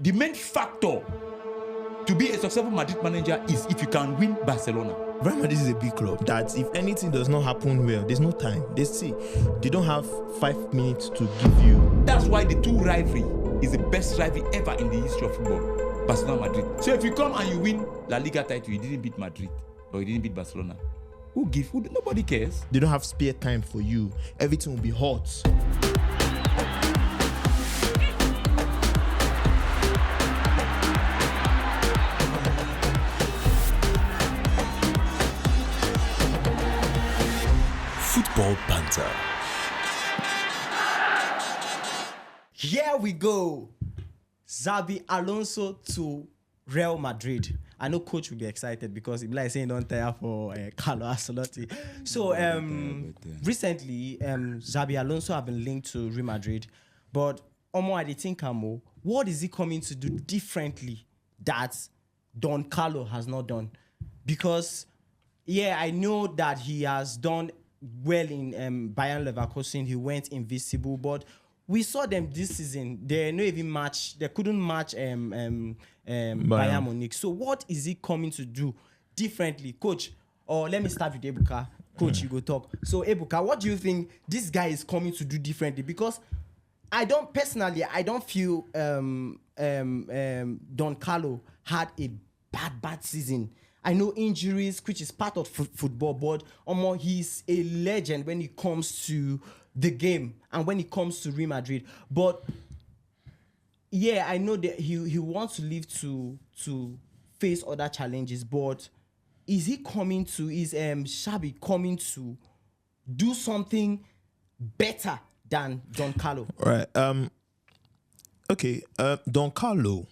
The main factor to be a successful Madrid manager is if you can win Barcelona. Real Madrid is a big club that if anything does not happen well, there's no time. They don't have 5 minutes to give you. That's why the two rivalry is the best rivalry ever in the history of football. Barcelona, Madrid. So if you come and you win La Liga title, you didn't beat Madrid or you didn't beat Barcelona. Nobody cares. They don't have spare time for you. Everything will be hot. Football Banter. Here we go. Xabi Alonso to Real Madrid. I know coach will be excited because he'll be like saying don't tire for Carlo Ancelotti. So recently, Xabi Alonso have been linked to Real Madrid. But Omo, I think what is he coming to do differently that Don Carlo has not done? Because I know that he has done well in Bayern Leverkusen. He went invisible, but we saw them this season. They no even match. They couldn't match Bayern Munich. So what is he coming to do differently, coach? Or let me start with Ebuka. Coach, you go talk. So Ebuka, what do you think this guy is coming to do differently? Because I don't feel Don Carlo had a bad season. I know injuries, which is part of football, but he's a legend when it comes to the game and when it comes to Real Madrid. But I know that he wants to live to face other challenges. But is Xabi coming to do something better than Don Carlo? Right. Don Carlo.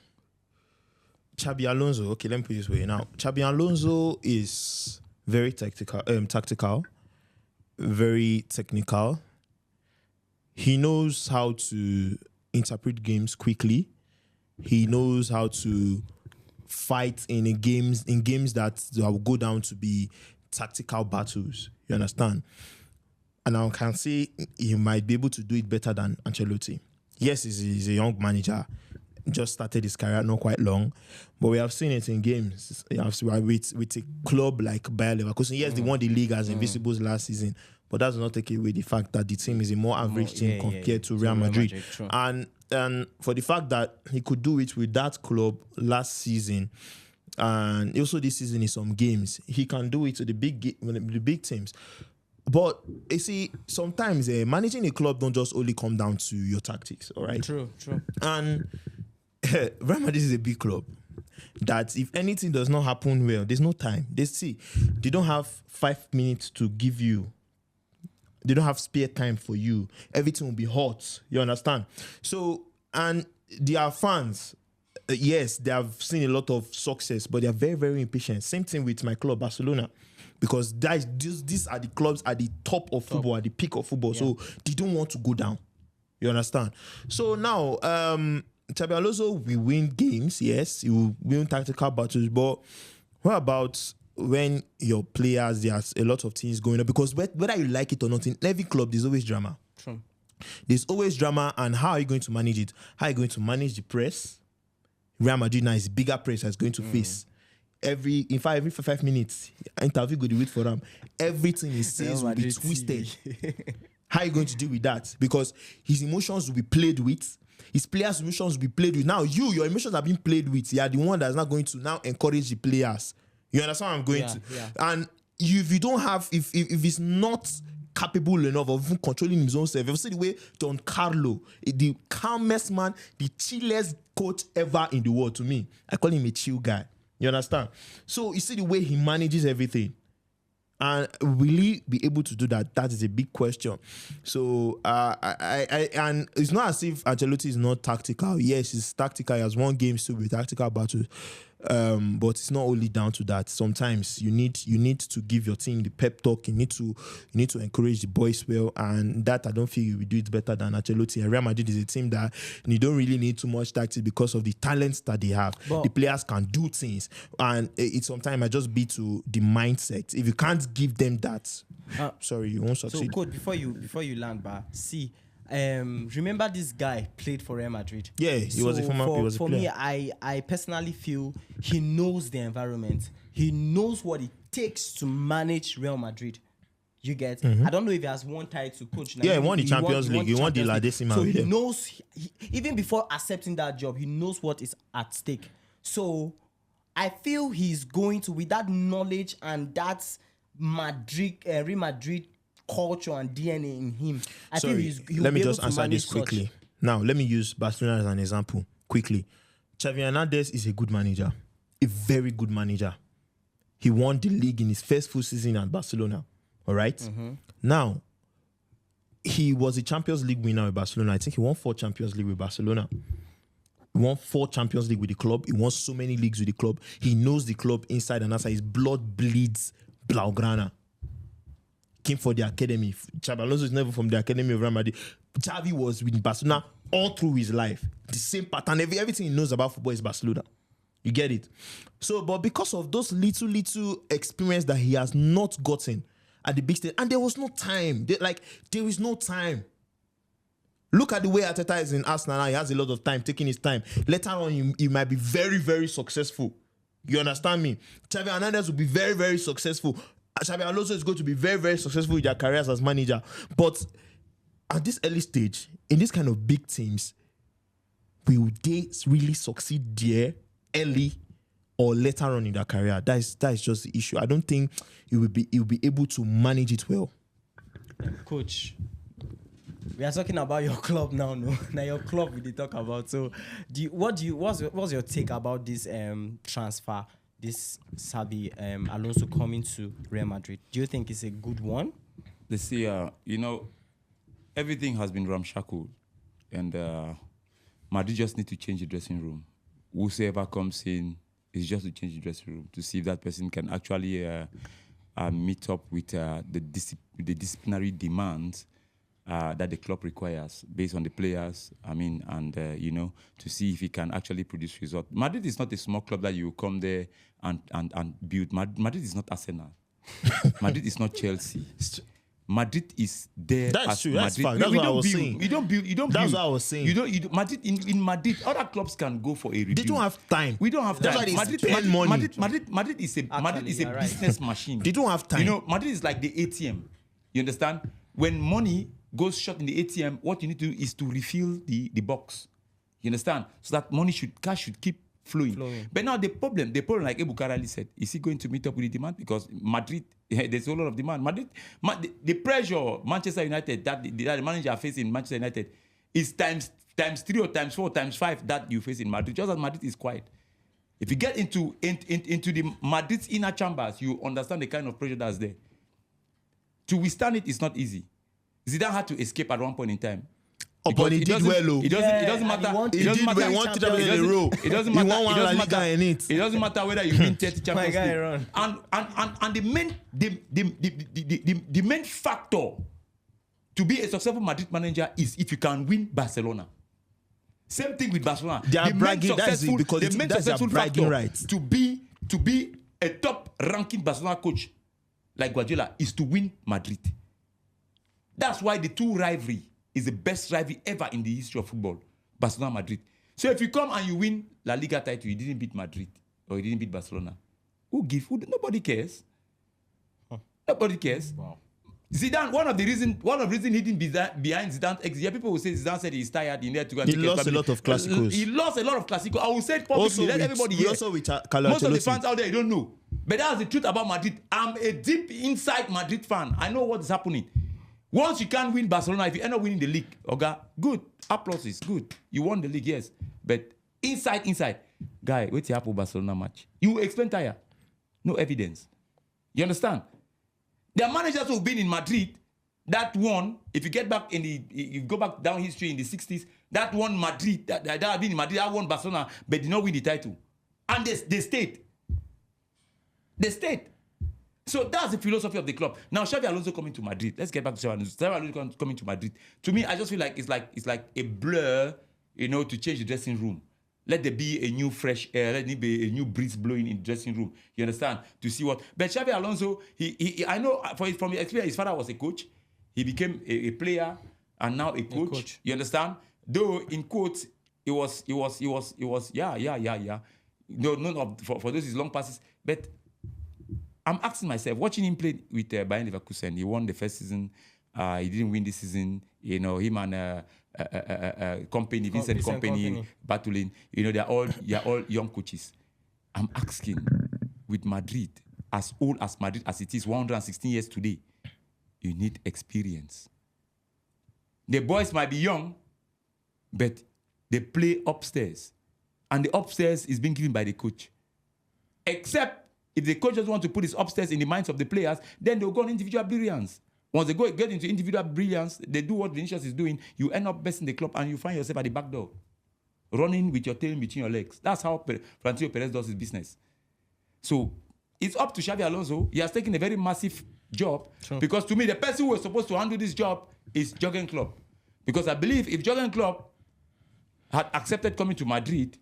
Xabi Alonso, okay, let me put it this way. Now, Xabi Alonso is very tactical, very technical. He knows how to interpret games quickly. He knows how to fight in games that will go down to be tactical battles. You understand? And I can say he might be able to do it better than Ancelotti. Yes, he's a young manager. Just started his career not quite long, but we have seen it in games. With a club like Bayer Leverkusen. Yes, they won the league as Invisibles last season, but that does not take away the fact that the team is a more average team compared to Real Madrid. And for the fact that he could do it with that club last season, and also this season in some games, he can do it to the big teams. But you see, sometimes managing a club don't just only come down to your tactics, all right? True. And Real Madrid is a big club that if anything does not happen well, there's no time. They don't have 5 minutes to give you. They don't have spare time for you. Everything will be hot. You understand? So, and their fans, yes, they have seen a lot of success, but they are very, very impatient. Same thing with my club, Barcelona. Because these are the clubs at the top of football, at the peak of football. Yeah. So they don't want to go down. You understand? So now, Xabi Alonso will win games, yes. He will win tactical battles, but what about when your players, there's a lot of things going on? Because whether you like it or not, in every club, there's always drama. True. There's always drama, and how are you going to manage it? How are you going to manage the press? Real Madrid now is bigger press that's going to face. Every 5 minutes, interview go to wait for them. Everything he says will be twisted. How are you going to deal with that? Because his emotions will be played with. His players' emotions will be played with. Now, your emotions are being played with. You are the one that's not going to now encourage the players. You understand what I'm going to? Yeah. And if you don't have, if he's not capable enough of even controlling his own self, you see the way Don Carlo, the calmest man, the chillest coach ever in the world to me. I call him a chill guy. You understand? So you see the way he manages everything. And will he be able to do that? That is a big question. So, and it's not as if Ancelotti is not tactical. Yes, he's tactical. He has won games too with tactical battles. But it's not only down to that. Sometimes you need to give your team the pep talk. You need to encourage the boys well, and that I don't feel you will do it better than Ancelotti. And Real Madrid is a team that you don't really need too much tactics because of the talents that they have. But the players can do things, and it sometimes might just be to the mindset. If you can't give them that, sorry, you won't succeed. So, Coach, before you land, see, remember this guy played for Real Madrid. Yeah, he was a former. He was a For player. me, I personally feel he knows the environment. He knows what it takes to manage Real Madrid. You get? I don't know if he has one title, coach. Now, Yeah, he won the Champions League. He won the La Decima. So he Yeah. knows, even before accepting that job, he knows what is at stake. So I feel he's going to, with that knowledge and that Real Madrid culture and DNA in him, I think he'll let me be able just to answer manage this quickly. Now, let me use Barcelona as an example quickly. Xavi Hernandez is a good manager, a very good manager. He won the league in his first full season at Barcelona. All right. Now, he was a Champions League winner with Barcelona. I think he won 4 Champions League with Barcelona. He won 4 Champions League with the club. He won so many leagues with the club. He knows the club inside and outside. His blood bleeds Blaugrana. Came for the academy. Xabi Alonso is never from the academy of Real Madrid. Xavi was with Barcelona all through his life. The same pattern. Everything he knows about football is Barcelona. You get it? So, but because of those little experience that he has not gotten at the big stage, and there was no time. There is no time. Look at the way Arteta is in Arsenal now. He has a lot of time, taking his time. Later on, he might be very, very successful. You understand me? Xavi Hernandez will be very, very successful. Xabi Alonso is going to be very, very successful with their careers as manager. But at this early stage, in this kind of big teams, will they really succeed there early or later on in their career? That is just the issue. I don't think he will be able to manage it well. Coach, we are talking about your club now. No, now your club we did talk about. So, what's your take about this transfer? This Xabi Alonso coming to Real Madrid. Do you think it's a good one? They see, everything has been ramshackled, and Madrid just need to change the dressing room. Whoever comes in is just to change the dressing room to see if that person can actually meet up with the disciplinary demands that the club requires based on the players. And to see if he can actually produce results. Madrid is not a small club that you come there and build. Madrid is not Arsenal. Madrid is not Chelsea. Madrid is there. That's true. That's Madrid. fact. That's what I was saying. You don't build. That's what I was saying. Madrid in Madrid, other clubs can go for a review. They don't have time. We don't have time. That's why they spend money. Madrid is a business machine. They don't have time. Madrid is like the ATM. You understand? When money goes short in the ATM, what you need to do is to refill the box. You understand? So that cash should keep flowing. But now the problem like Ebu Karali said, is he going to meet up with the demand? Because Madrid, there's a lot of demand. The pressure Manchester United that the manager facing Manchester United is times 3 or times 4 times 5 that you face in Madrid. Just as Madrid is quiet. If you get into the Madrid's inner chambers, you understand the kind of pressure that's there. To withstand it is not easy. Zidane had to escape at one point in time. But he did well. It doesn't matter. He did well. He won 2 times in a row. It doesn't matter. He won 1 La Liga in it. It doesn't matter whether you win 30 Champions League. And the main factor to be a successful Madrid manager is if you can win Barcelona. Same thing with Barcelona. They are bragging. That's it, because that's their bragging rights. To be a top-ranking Barcelona coach like Guardiola is to win Madrid. That's why the two rivalry is the best rivalry ever in the history of football, Barcelona Madrid. So if you come and you win La Liga title, you didn't beat Madrid or you didn't beat Barcelona. Nobody cares. Nobody cares. Wow. Zidane, one of the reasons hidden behind Zidane's exit, people will say Zidane said he's tired. He needed to go and He lost a lot of Clásicos. He lost a lot of Clásicos. I will say it publicly. Let everybody hear. Also with Carlo Most of the Ancelotti. fans out there, you don't know. But that's the truth about Madrid. I'm a deep inside Madrid fan. I know what is happening. Once you can't win Barcelona, if you end up winning the league, okay, good. Applause is good. You won the league, yes. But inside, guy, wait till you have a Barcelona match. You explain tire. No evidence. You understand? There are managers who've been in Madrid that won. If you get back you go back down history in the 60s, that won Madrid, that have been in Madrid, that won Barcelona, but did not win the title. And they stayed. They stayed. So that's the philosophy of the club. Now, Xabi Alonso coming to Madrid. Let's get back to Xabi Alonso. Xabi Alonso coming to Madrid. To me, I just feel like it's like a blur, to change the dressing room. Let there be a new fresh air. Let there be a new breeze blowing in the dressing room. You understand? To see what. But Xabi Alonso, I know from his experience, his father was a coach. He became a player, and now a coach. You understand? Though in quotes, it was, yeah. No, none of for those his long passes. But I'm asking myself, watching him play with Bayern Leverkusen, he won the first season. He didn't win this season. You know, him and Vincent Kompany battling. You know, they're all young coaches. I'm asking, with Madrid, as old as Madrid as it is, 116 years today, you need experience. The boys might be young, but they play upstairs. And the upstairs is being given by the coach. Except if the coach just want to put his upstairs in the minds of the players, then they'll go on individual brilliance. Once they get into individual brilliance, they do what Vinicius is doing, you end up besting the club and you find yourself at the back door, running with your tail between your legs. That's how Florentino Perez does his business. So it's up to Xabi Alonso. He has taken a very massive job. Sure. Because to me, the person who was supposed to handle this job is Jurgen Klopp. Because I believe if Jurgen Klopp had accepted coming to Madrid,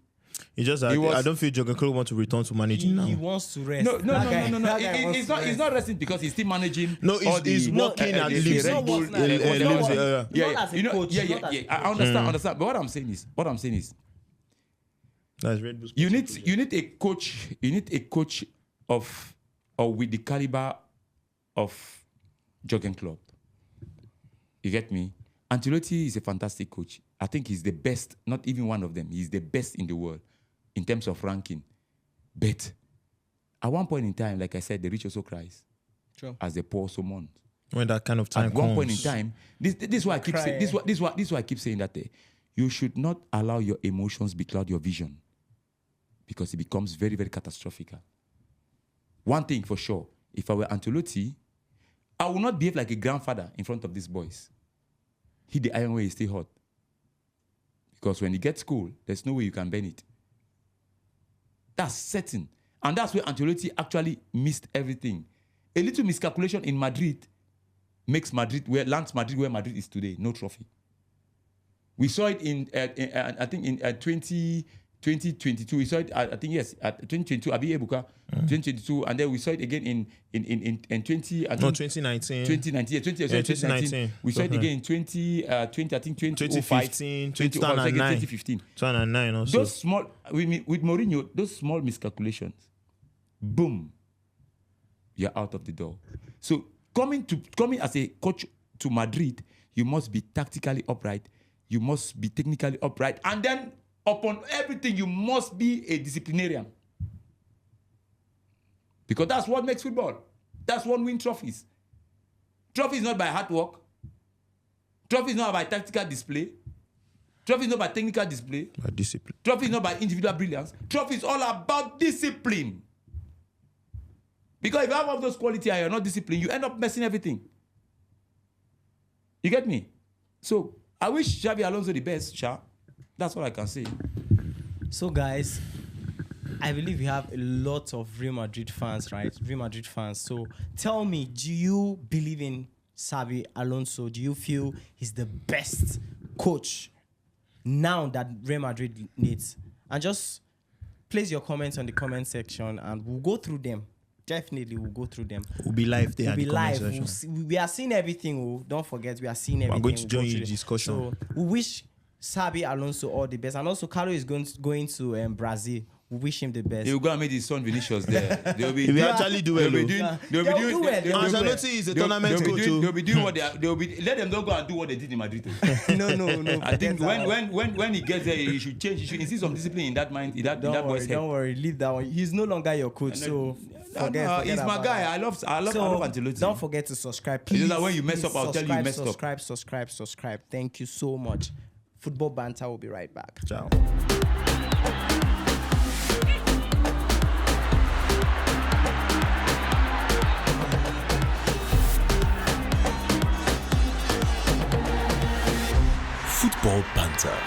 I don't feel Jurgen Klopp wants to return to managing now. He wants to rest. No. He's not resting because he's still managing. No, he's working at Leeds. I understand. But what I'm saying is, that's Red Bull's you need a coach. You need a coach with the caliber of Jurgen Klopp. You get me? Ancelotti is a fantastic coach. I think he's the best, not even one of them. He's the best in the world in terms of ranking. But at one point in time, like I said, the rich also cries. Sure. As the poor also mourn. When that kind of time comes. At one point in time, this is why I keep saying this why I keep saying that you should not allow your emotions becloud your vision, because it becomes very, very catastrophic. One thing for sure, if I were Ancelotti, I will not behave like a grandfather in front of these boys. Hit the iron way, stay hot. Because when it gets cool, there's no way you can bend it. That's certain. And that's where Ancelotti actually missed everything. A little miscalculation in Madrid lands Madrid where Madrid is today. No trophy. We saw it I think in 2022. We saw it, at 2022, Abi Ebuka, 2022, and then we saw it again in 2019. 2019. We saw it again in 2020, I think 2015, 2009 also. Those small, with Mourinho, those small miscalculations, boom, you're out of the door. So coming as a coach to Madrid, you must be tactically upright, you must be technically upright, and then upon everything, you must be a disciplinarian. Because that's what makes football. That's what wins trophies. Trophy is not by hard work. Trophy is not by tactical display. Trophy is not by technical display. By discipline. Trophy is not by individual brilliance. Trophy is all about discipline. Because if you have all those qualities and you're not disciplined, you end up messing everything. You get me? So I wish Xabi Alonso the best, Sha. That's all I can say. So, guys, I believe we have a lot of Real Madrid fans, right? Real Madrid fans. So, tell me, do you believe in Xabi Alonso? Do you feel he's the best coach now that Real Madrid needs? And just place your comments on the comment section and we'll go through them. Definitely, we'll go through them. We'll be live there. We'll be live. We are seeing everything. Don't forget, we are seeing everything. We're going to join you in discussion. So, we wish Xabi Alonso all the best, and also Carlo is going to Brazil. We wish him the best. He'll go and meet his son Vinicius there. He actually do well. Ancelotti is a tournament coach. They'll be doing what they'll be. Let them don't go and do what they did in Madrid. No. I think when he gets there, he should change. He should insist on discipline in that mind. In that boy's head. Don't worry, leave that one. He's no longer your coach, so forget. He's my guy. I love Ancelotti. Don't forget to subscribe. Please. When you mess up, I'll tell you you messed up. Subscribe. Thank you so much. Football Banter will be right back. Ciao. Football Banter.